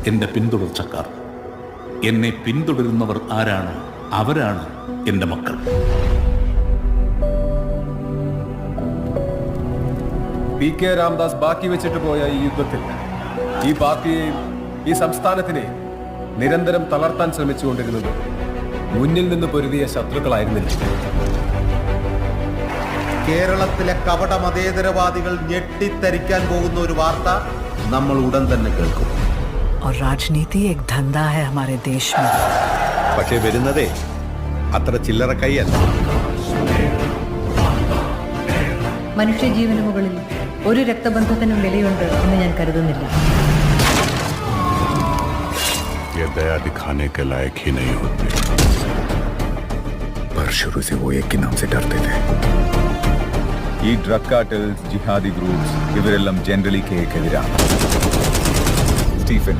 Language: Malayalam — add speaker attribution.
Speaker 1: എൻ്റെ പിന്തുടർച്ചക്കാർ. എന്നെ പിന്തുടരുന്നവർ ആരാണ്? അവരാണ് എൻ്റെ മക്കൾ.
Speaker 2: പി.കെ. രാംദാസ് ബാക്കി വെച്ചിട്ട് പോയ ഈ യുദ്ധത്തിൽ ഈ പാർട്ടിയെയും ഈ സംസ്ഥാനത്തിനെയും നിരന്തരം തളർത്താൻ ശ്രമിച്ചുകൊണ്ടിരുന്നത് മുന്നിൽ നിന്ന് പൊരുതിയ ശത്രുക്കളായിരുന്നില്ല.
Speaker 3: കേരളത്തിലെ കപട മതേതരവാദികൾ ഞെട്ടിത്തരിക്കാൻ പോകുന്ന ഒരു വാർത്ത നമ്മൾ ഉടൻ തന്നെ കേൾക്കും.
Speaker 4: और राजनीति एक धंधा है हमारे देश में.
Speaker 3: പക്ഷേ വരുന്നതേ അത്ര ചില്ലറ കൈയല്ല.
Speaker 5: മനുഷ്യജീവന് മുകളിൽ ഒരു രക്തബന്ധത്തിനും വിലയുണ്ട് എന്ന് ഞാൻ കരുതുന്നില്ല.
Speaker 6: ये दया दिखाने के लायक ही नहीं होते,
Speaker 7: पर शुरू से वो एक के नाम से डरते थे.
Speaker 2: ഈ ഡ്രഗ് കാർട്ടൽസ്, ജിഹാദി ഗ്രൂപ്പ്സ് ഇവരെല്ലാം ജനറലി കേക്കെതിരാണ്. സ്റ്റീഫൻ